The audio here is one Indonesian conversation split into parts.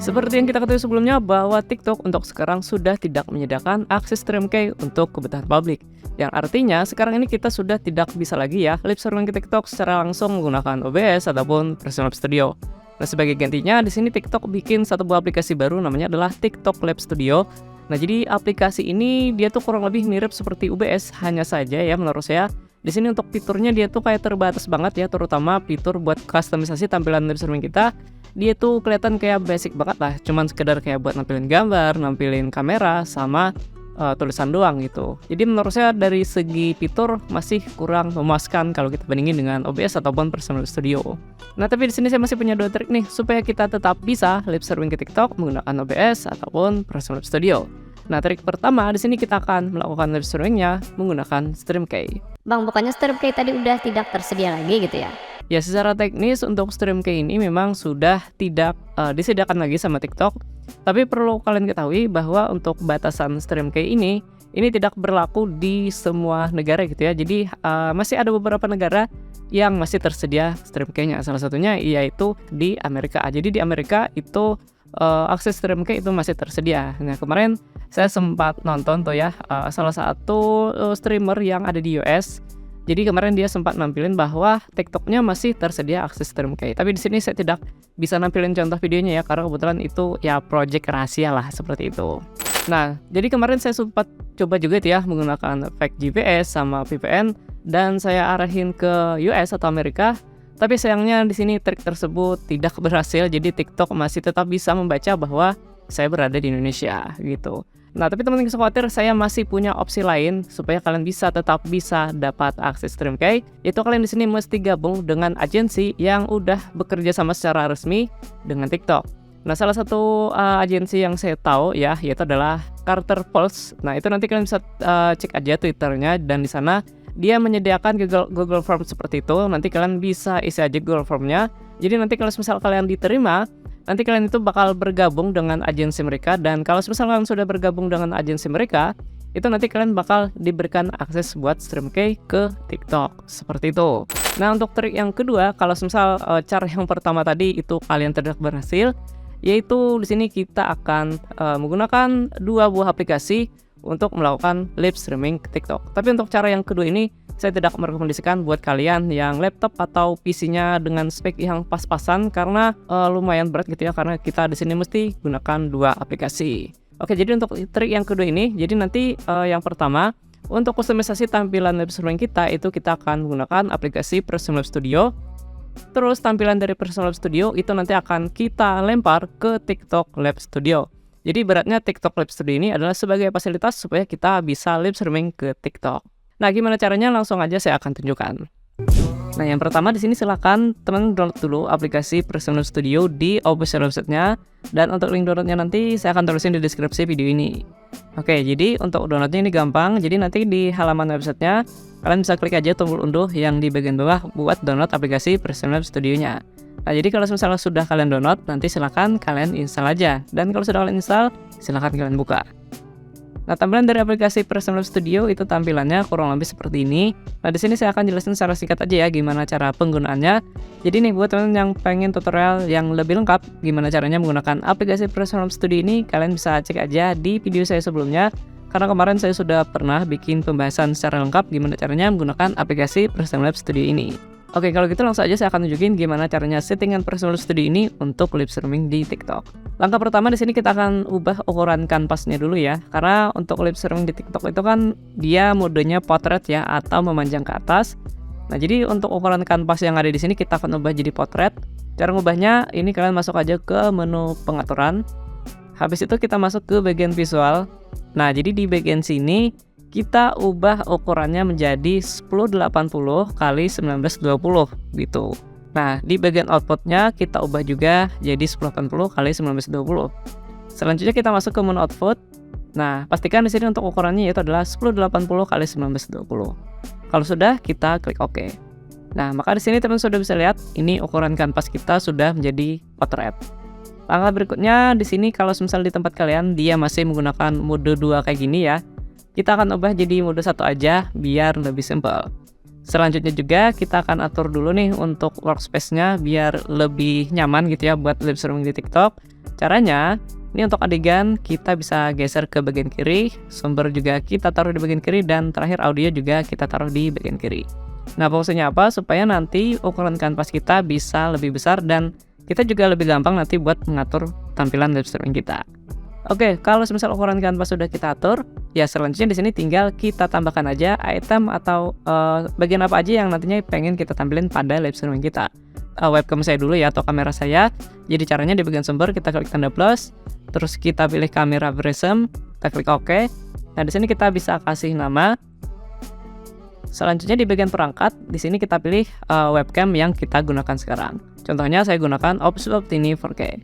Seperti yang kita ketahui sebelumnya bahwa TikTok untuk sekarang sudah tidak menyediakan akses stream key untuk kebutuhan publik. Yang artinya sekarang ini kita sudah tidak bisa lagi ya live streaming ke TikTok secara langsung menggunakan OBS ataupun Premiere Live Studio. Nah, sebagai gantinya di sini TikTok bikin satu buah aplikasi baru namanya adalah TikTok Live Studio. Nah, jadi aplikasi ini dia tuh kurang lebih mirip seperti OBS, hanya saja ya menurut saya di sini untuk fiturnya dia tuh kayak terbatas banget ya, terutama fitur buat kustomisasi tampilan live streaming kita. Dia tuh kelihatan kayak basic banget lah, cuman sekedar kayak buat nampilin gambar, nampilin kamera, sama tulisan doang gitu. Jadi menurut saya dari segi fitur masih kurang memuaskan kalau kita bandingin dengan OBS ataupun Premiere Studio. Nah, tapi di sini saya masih punya 2 trik nih supaya kita tetap bisa live streaming ke TikTok menggunakan OBS ataupun Premiere Studio. Nah, trik pertama di sini kita akan melakukan live streamingnya menggunakan StreamKey. Bang, bukannya StreamKey tadi udah tidak tersedia lagi gitu ya? Ya, secara teknis untuk StreamKey ini memang sudah tidak disediakan lagi sama TikTok. Tapi perlu kalian ketahui bahwa untuk batasan StreamKey ini tidak berlaku di semua negara gitu ya. Jadi masih ada beberapa negara yang masih tersedia StreamKey-nya. Salah satunya yaitu di Amerika. Jadi di Amerika itu akses StreamKey itu masih tersedia. Nah, kemarin saya sempat nonton tuh ya salah satu streamer yang ada di US. Jadi kemarin dia sempat nampilin bahwa TikTok-nya masih tersedia akses StreamKey. Tapi di sini saya tidak bisa nampilin contoh videonya ya, karena kebetulan itu ya project rahasia lah seperti itu. Nah, jadi kemarin saya sempat coba juga ya menggunakan fake GPS sama VPN dan saya arahin ke US atau Amerika. Tapi sayangnya di sini trik tersebut tidak berhasil. Jadi TikTok masih tetap bisa membaca bahwa saya berada di Indonesia gitu. Nah, tapi teman-teman jangan khawatir, saya masih punya opsi lain supaya kalian tetap bisa dapat akses StreamKey. Yaitu kalian di sini mesti gabung dengan agensi yang udah bekerja sama secara resmi dengan TikTok. Nah, salah satu agensi yang saya tahu ya, yaitu adalah Carter Pulse. Nah, itu nanti kalian bisa cek aja Twitternya, dan di sana dia menyediakan Google Form seperti itu. Nanti kalian bisa isi aja Google Formnya. Jadi nanti kalau misal kalian diterima, nanti kalian itu bakal bergabung dengan agensi mereka. Dan kalau misalnya kalian sudah bergabung dengan agensi mereka, itu nanti kalian bakal diberikan akses buat StreamKey ke TikTok seperti itu. Nah, untuk trik yang kedua, kalau misal cara yang pertama tadi itu kalian tidak berhasil, yaitu di sini kita akan menggunakan 2 buah aplikasi untuk melakukan live streaming ke TikTok. Tapi untuk cara yang kedua ini saya tidak merekomendasikan buat kalian yang laptop atau PC-nya dengan spek yang pas-pasan, karena lumayan berat gitu ya, karena kita di sini mesti gunakan 2 aplikasi. Oke, jadi untuk trik yang kedua ini, jadi nanti yang pertama untuk kustomisasi tampilan live streaming kita itu kita akan menggunakan aplikasi Premiere Live Studio. Terus tampilan dari Premiere Live Studio itu nanti akan kita lempar ke TikTok Live Studio. Jadi beratnya TikTok Live Studio ini adalah sebagai fasilitas supaya kita bisa live streaming ke TikTok. Nah, gimana caranya? Langsung aja saya akan tunjukkan. Nah, yang pertama di sini silakan teman download dulu aplikasi Premiere Live Studio di official website-nya, dan untuk link downloadnya nanti saya akan tulisin di deskripsi video ini. Oke, jadi untuk downloadnya ini gampang. Jadi nanti di halaman websitenya kalian bisa klik aja tombol unduh yang di bagian bawah buat download aplikasi Premiere Live Studio-nya. Nah, jadi kalau misalnya sudah kalian download, nanti silakan kalian install aja. Dan kalau sudah kalian install, silakan kalian buka. Nah, tampilan dari aplikasi Premiere Live Studio itu tampilannya kurang lebih seperti ini. Nah, di sini saya akan jelasin secara singkat aja ya gimana cara penggunaannya. Jadi nih buat teman yang pengen tutorial yang lebih lengkap gimana caranya menggunakan aplikasi Premiere Live Studio ini, kalian bisa cek aja di video saya sebelumnya. Karena kemarin saya sudah pernah bikin pembahasan secara lengkap gimana caranya menggunakan aplikasi Premiere Live Studio ini. Oke, kalau gitu langsung aja saya akan tunjukin gimana caranya settingan Premiere Live Studio ini untuk live streaming di TikTok. Langkah pertama di sini kita akan ubah ukuran kanvasnya dulu ya. Karena untuk live streaming di TikTok itu kan dia modenya portrait ya, atau memanjang ke atas. Nah, jadi untuk ukuran kanvas yang ada di sini kita akan ubah jadi portrait. Cara ngubahnya ini kalian masuk aja ke menu pengaturan. Habis itu kita masuk ke bagian visual. Nah, jadi di bagian sini kita ubah ukurannya menjadi 1080 x 1920 gitu. Nah, di bagian outputnya kita ubah juga jadi 1080 x 1920. Selanjutnya kita masuk ke menu output. Nah, pastikan di sini untuk ukurannya yaitu adalah 1080 x 1920. Kalau sudah, kita klik OK. Nah, maka di sini teman sudah bisa lihat ini ukuran kanvas kita sudah menjadi portrait. Langkah berikutnya di sini kalau misal di tempat kalian dia masih menggunakan mode 2 kayak gini ya, kita akan ubah jadi mode 1 aja biar lebih simple. Selanjutnya juga kita akan atur dulu nih untuk workspace-nya biar lebih nyaman gitu ya buat live streaming di TikTok. Caranya, ini untuk adegan kita bisa geser ke bagian kiri, sumber juga kita taruh di bagian kiri, dan terakhir audio juga kita taruh di bagian kiri. Nah, fungsinya apa? Supaya nanti ukuran kanvas kita bisa lebih besar dan kita juga lebih gampang nanti buat mengatur tampilan live streaming kita. Oke, kalau semisal ukuran kanvas sudah kita atur, ya selanjutnya di sini tinggal kita tambahkan aja item atau bagian apa aja yang nantinya pengen kita tampilin pada live streaming kita. Webcam saya dulu ya, atau kamera saya. Jadi caranya di bagian sumber kita klik tanda plus, terus kita pilih kamera prism, kita klik OK. Nah, di sini kita bisa kasih nama. Selanjutnya di bagian perangkat, di sini kita pilih webcam yang kita gunakan sekarang. Contohnya saya gunakan Opus Optini 4K.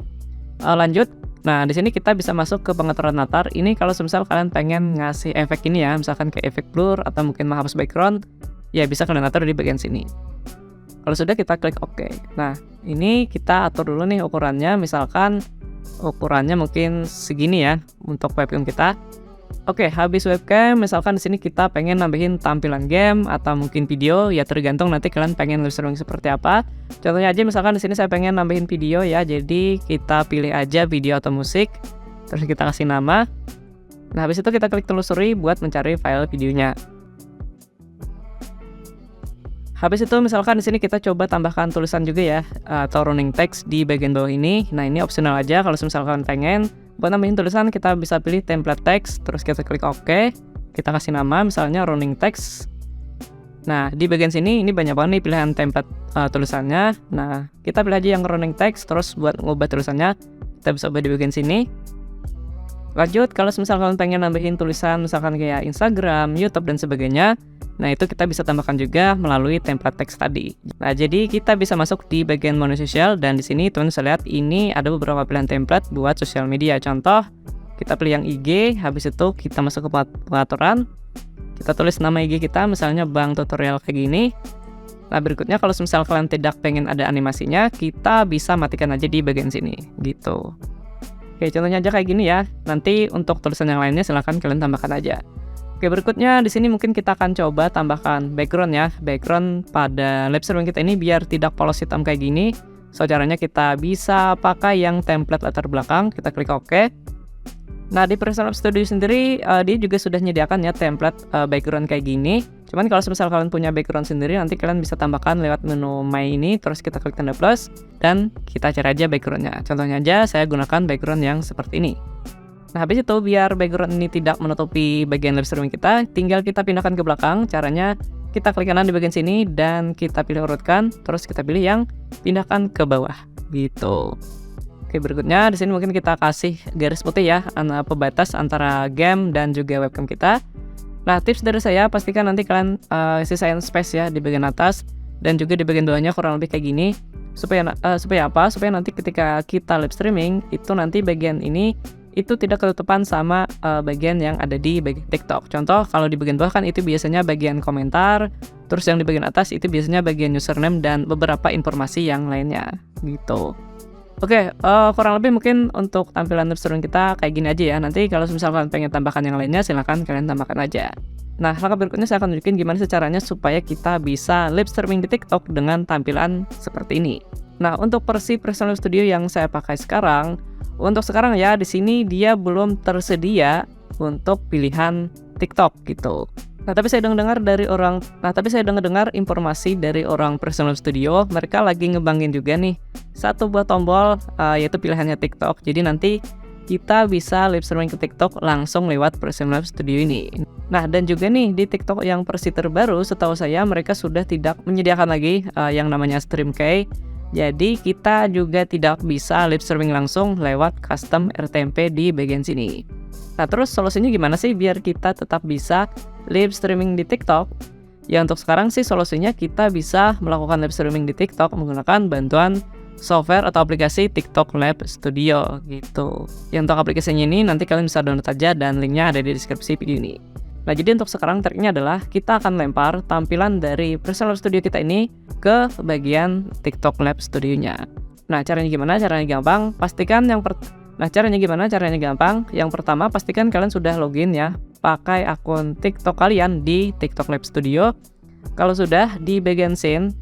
Lanjut. Nah, di sini kita bisa masuk ke pengaturan latar. Ini kalau semisal kalian pengen ngasih efek ini ya, misalkan kayak efek blur atau mungkin menghapus background, ya bisa kalian atur di bagian sini. Kalau sudah, kita klik OK. Nah, ini kita atur dulu nih ukurannya, misalkan ukurannya mungkin segini ya untuk webcam kita. Oke, habis webcam, misalkan di sini kita pengen nambahin tampilan game atau mungkin video, ya tergantung nanti kalian pengen live streaming seperti apa. Contohnya aja misalkan di sini saya pengen nambahin video ya, jadi kita pilih aja video atau musik, terus kita kasih nama. Nah, habis itu kita klik telusuri buat mencari file videonya. Habis itu misalkan di sini kita coba tambahkan tulisan juga ya, atau running text di bagian bawah ini. Nah, ini opsional aja kalau misalkan pengen. Buat nambahin tulisan kita bisa pilih template text, terus kita klik OK. Kita kasih nama misalnya running text. Nah, di bagian sini ini banyak banget nih pilihan template tulisannya. Nah, kita pilih aja yang running text, terus buat ngubah tulisannya kita bisa ubah di bagian sini. Lanjut, kalau misalkan pengen nambahin tulisan misalkan kayak Instagram, YouTube dan sebagainya, nah itu kita bisa tambahkan juga melalui template text tadi. Nah, jadi kita bisa masuk di bagian menu sosial, dan di sini teman bisa lihat ini ada beberapa pilihan template buat sosial media. Contoh, kita pilih yang IG, habis itu kita masuk ke pengaturan, kita tulis nama IG kita, misalnya Bang Tutorial kayak gini. Nah, berikutnya kalau misal kalian tidak pengen ada animasinya, kita bisa matikan aja di bagian sini, gitu. Oke, contohnya aja kayak gini ya. Nanti untuk tulisan yang lainnya silahkan kalian tambahkan aja. Oke, berikutnya di sini mungkin kita akan coba tambahkan background ya. Background pada live streaming kita ini biar tidak polos hitam kayak gini. So, caranya kita bisa pakai yang template latar belakang. Kita klik OK. Nah, di Personal Studio sendiri dia juga sudah menyediakan ya template background kayak gini. Cuman kalau misal kalian punya background sendiri, nanti kalian bisa tambahkan lewat menu My ini, terus kita klik tanda plus dan kita cari aja backgroundnya. Contohnya aja saya gunakan background yang seperti ini. Nah, habis itu biar background ini tidak menutupi bagian live streaming kita, tinggal kita pindahkan ke belakang. Caranya kita klik kanan di bagian sini dan kita pilih urutkan, terus kita pilih yang pindahkan ke bawah, gitu. Oke, berikutnya di sini mungkin kita kasih garis putih ya, pembatas antara game dan juga webcam kita. Nah, tips dari saya, pastikan nanti kalian sisain space ya di bagian atas dan juga di bagian bawahnya kurang lebih kayak gini. Supaya apa? Supaya nanti ketika kita live streaming itu nanti bagian ini itu tidak ketutupan sama bagian yang ada di bagian TikTok. Contoh, kalau di bagian bawah kan itu biasanya bagian komentar, terus yang di bagian atas itu biasanya bagian username dan beberapa informasi yang lainnya, gitu. Oke, kurang lebih mungkin untuk tampilan live streaming kita kayak gini aja ya. Nanti kalau misalkan pengen tambahkan yang lainnya, silahkan kalian tambahkan aja. Nah, langkah berikutnya saya akan tunjukin gimana caranya supaya kita bisa live streaming di TikTok dengan tampilan seperti ini. Nah, untuk versi Personal Studio yang saya pakai sekarang, untuk sekarang ya di sini dia belum tersedia untuk pilihan TikTok gitu. Nah, tapi saya dengar informasi dari orang Personal Studio, mereka lagi ngembangin juga nih satu buah tombol yaitu pilihannya TikTok. Jadi nanti kita bisa live streaming ke TikTok langsung lewat Personal Studio ini. Nah, dan juga nih di TikTok yang versi terbaru, setahu saya mereka sudah tidak menyediakan lagi yang namanya StreamKey. Jadi kita juga tidak bisa live streaming langsung lewat custom RTMP di bagian sini. Nah, terus solusinya gimana sih biar kita tetap bisa live streaming di TikTok? Ya, untuk sekarang sih solusinya kita bisa melakukan live streaming di TikTok menggunakan bantuan software atau aplikasi TikTok Live Studio gitu. Ya, untuk aplikasinya ini nanti kalian bisa download aja dan linknya ada di deskripsi video ini. Nah, jadi untuk sekarang triknya adalah kita akan lempar tampilan dari Personal Studio kita ini ke bagian TikTok Live Studio-nya. Nah, caranya gimana? Caranya gampang. Caranya gampang. Yang pertama, pastikan kalian sudah login ya, pakai akun TikTok kalian di TikTok Live Studio. Kalau sudah, di bagian scene,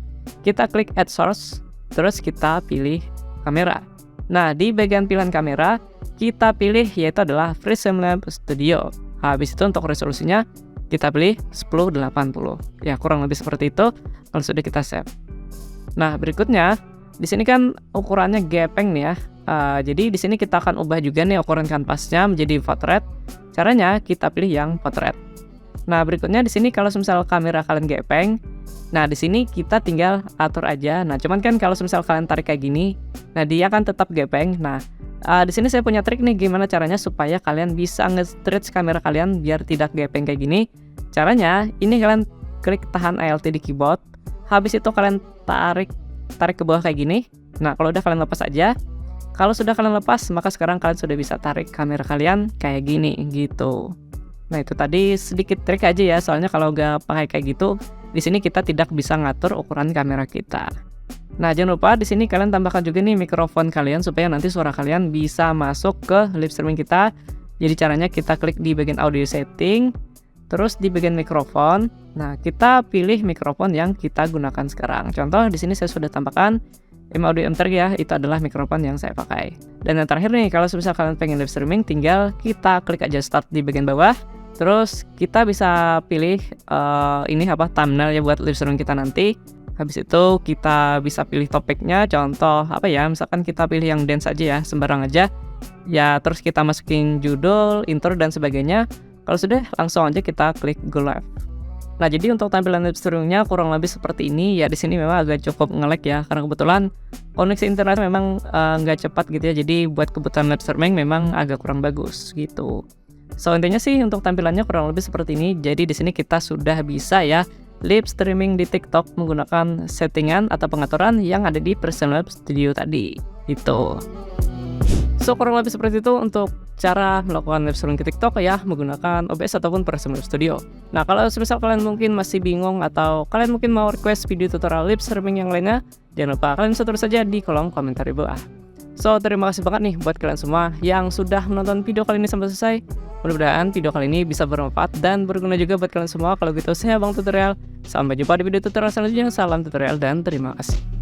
kita klik Add Source, terus kita pilih kamera. Nah, di bagian pilihan kamera, kita pilih yaitu adalah Prismlab Studio. Habis itu untuk resolusinya, kita pilih 1080. Ya, kurang lebih seperti itu. Lalu sudah kita save. Nah, berikutnya, di sini kan ukurannya gepeng nih ya. Jadi di sini kita akan ubah juga nih ukuran kanvasnya menjadi portrait. Caranya kita pilih yang portrait. Nah, berikutnya di sini kalau misal kamera kalian gepeng, nah di sini kita tinggal atur aja. Nah, cuman kan kalau misal kalian tarik kayak gini, nah dia kan tetap gepeng. Nah, di sini saya punya trik nih gimana caranya supaya kalian bisa nge-stretch kamera kalian biar tidak gepeng kayak gini. Caranya, ini kalian klik tahan Alt di keyboard. Habis itu kalian tarik ke bawah kayak gini. Nah, kalau udah kalian lepas aja. Kalau sudah kalian lepas, maka sekarang kalian sudah bisa tarik kamera kalian kayak gini gitu. Nah, itu tadi sedikit trik aja ya, soalnya kalau nggak pakai kayak gitu, di sini kita tidak bisa ngatur ukuran kamera kita. Nah, jangan lupa di sini kalian tambahkan juga nih mikrofon kalian supaya nanti suara kalian bisa masuk ke live streaming kita. Jadi caranya kita klik di bagian audio setting, terus di bagian mikrofon. Nah, kita pilih mikrofon yang kita gunakan sekarang. Contoh di sini saya sudah tambahkan M-Audio M3 ya, itu adalah mikrofon yang saya pakai. Dan yang terakhir nih, kalau misal kalian pengen live streaming, tinggal kita klik aja start di bagian bawah. Terus kita bisa pilih ini apa thumbnail ya buat live streaming kita nanti. Habis itu kita bisa pilih topiknya, contoh apa ya, misalkan kita pilih yang dance aja ya, sembarang aja. Ya, terus kita masukin judul, intro dan sebagainya. Kalau sudah, langsung aja kita klik go live. Nah, jadi untuk tampilan live streamingnya kurang lebih seperti ini. Ya, di sini memang agak cukup nge-lag ya, karena kebetulan koneksi internet memang nggak cepat gitu ya. Jadi buat kebutuhan live streaming memang agak kurang bagus gitu. So, intinya sih untuk tampilannya kurang lebih seperti ini. Jadi di sini kita sudah bisa ya live streaming di TikTok menggunakan settingan atau pengaturan yang ada di Prismlab Studio tadi. Gitu. So, kurang lebih seperti itu untuk cara melakukan live streaming ke TikTok ya menggunakan OBS ataupun Prismlab Studio. Nah, kalau misal kalian mungkin masih bingung atau kalian mungkin mau request video tutorial live streaming yang lainnya, jangan lupa kalian bisa tulis saja di kolom komentar di bawah. So, terima kasih banget nih buat kalian semua yang sudah menonton video kali ini sampai selesai. Mudah-mudahan video kali ini bisa bermanfaat dan berguna juga buat kalian semua. Kalau gitu, saya Bang Tutorial. Sampai jumpa di video tutorial selanjutnya. Salam tutorial dan terima kasih.